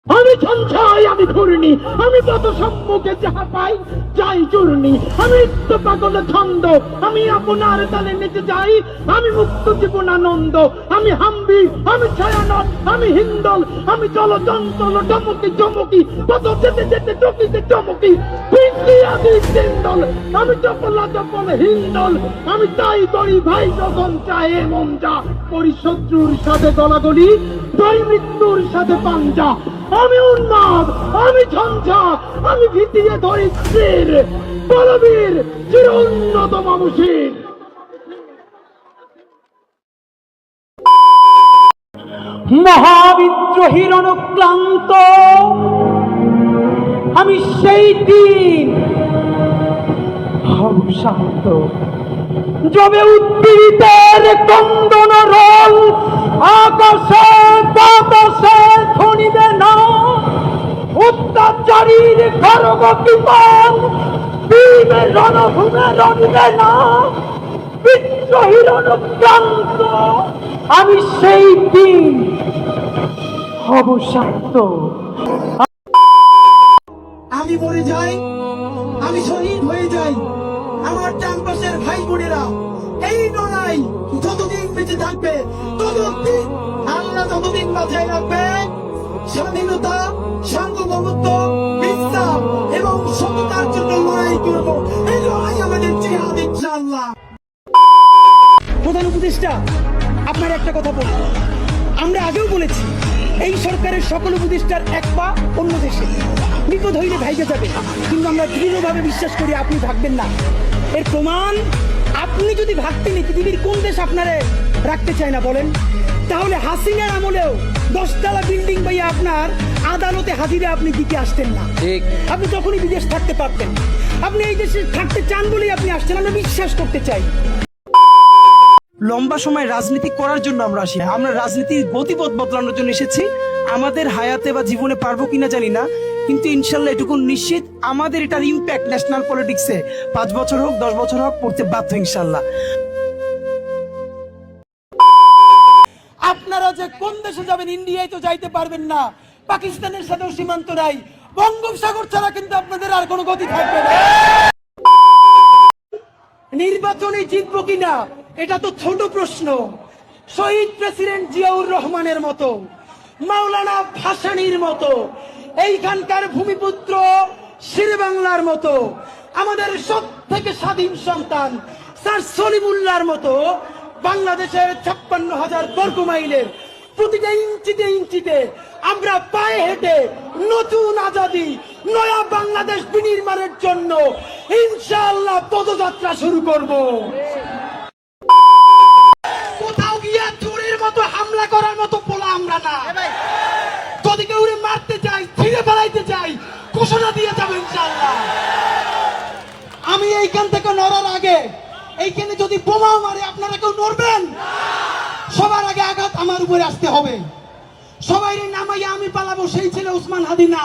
আমি সঞ্চয়, আমি ঘূর্ণি, আমি কত সম্মুখে যাহা পাই যাই চূর্ণি, আমি তো পাগল ছন্দ, আমি আপনার তালে নিতে যাই, আমি মুক্ত জীবন আনন্দ, আমি হাম্বি, আমি ছায়ানট, আমি হিন্দল, আমি চলচঞ্চল চমকি চমকি, কত যেতে যেতে চকিতে চমকি, পিঙ্কি আদি সিন্দল, আমি চপলা চপল হিন্দল, আমি তাই করি ভাই যখন চাহে মন যা, করি শত্রুর সাথে গলাগলি, করি মৃত্যুর সাথে পাঞ্জা, আমি উন্মাদ, আমি ঝঞ্ঝা, আমি ভিতিয়ে ধরি স্থির বলবীর চির উন্নত মানুষের। মহাবিদ্রোহীর অনুক্লান্ত আমি সেই দিন হব শান্ত, যবে উদ্দীপিতের কন্দন রোল আকাশে বাতাসে ধ্বনিবে না, অত্যাচারীর খড়গ কৃপণ ভীমে রণভূমে রণিবে না, বিদ্রোহীর অনুক্রান্ত আমি সেই দিন হব শান্ত। আমি মরে যাই, আমি শহীদ হয়ে যাই, আমার চারপাশের ভাই বোনেরা এই লড়াই যতদিন বেঁচে থাকবে ততদিন আল্লাহ ততদিন মাথায় রাখবে স্বাধীনতা, সার্বভৌমত্ব, ইসলাম এবং সততার জন্য লড়াই করব। এই লড়াই আমাদের জিহাদ ইনশাআল্লাহ। প্রধান উপদেষ্টা, আপনার একটা কথা বলবো, আমরা আগেও বলেছি এই সরকারের সকল উপদেষ্টার এক পা অন্য দেশে, বিপদ হইলে ভাইগে যাবে, কিন্তু আমরা দৃঢ়ভাবে বিশ্বাস করি আপনি ভাগবেন না। এর প্রমাণ, আপনি যদি ভাগতেন পৃথিবীর কোন দেশ আপনারে রাখতে চায় না বলেন? তাহলে হাসিনার আমলেও 10 তলা বিল্ডিং পাইয়া আপনার আদালতে হাজিরা আপনি দিতে আসতেন না। আপনি তখনই বিদেশ থাকতে পারতেন। আপনি এই দেশে থাকতে চান বলেই আপনি আসছেন, আমরা বিশ্বাস করতে চাই। লম্বা সময় রাজনীতি করার জন্য আমরা আসি না, আমরা রাজনীতির গতিপথ বদলানোর জন্য এসেছি। আমাদের হায়াতে বা জীবনে পারবো কিনা জানি না, কিন্তু ইনশাল্লাহ এটুকু নিশ্চিত, আমাদের এটার ইম্প্যাক্ট ন্যাশনাল পলিটিক্সে 5 বছর হোক 10 বছর হোক পড়তে বাধ্য ইনশাল্লাহ। আপনারা যে কোন দেশে যাবেন, ইন্ডিয়ায় তো যাইতে পারবেন না, পাকিস্তানের সাথেও সীমান্ত নাই, বঙ্গোপসাগর ছাড়া কিন্তু আপনাদের আর কোনো গতি থাকবে না। নির্বাচনে জিতবো কিনা এটা তো ছোট প্রশ্ন। শহীদ প্রেসিডেন্ট জিয়াউর রহমানের মতো, মাওলানা ভাসানীর মতো, এইখানকার ভূমিপুত্র শের বাংলার মতো, আমাদের সবথেকে স্বাধীন সন্তান স্যার সলিমুল্লাহর মতো বাংলাদেশের 56,000 বর্গ মাইলের প্রতিটা ইঞ্চিতে ইঞ্চিতে আমরা পায়ে হেঁটে নতুন আজাদি, নয়া বাংলাদেশ বিনির্মাণের জন্য ইনশাআল্লাহ পদযাত্রা শুরু করব। কোথাও গিয়ে চোরের মতো হামলা করার মতো পোলা আমরা না। যদি কেউ মারতে চাই, ছিঁড়ে ফেলাইতে চাই, ঘোষণা দিয়ে যাবো ইনশাআল্লাহ। আমি এইখান থেকে নড়ার আগে, এইখানে যদি বোমাও মারে আপনারা কেউ নড়বেন? সবার আগে আঘাত আমার উপরে আসতে হবে। সবাই নামাইয়া আমি পালাবো সেই ছেলে উসমান হাদি না।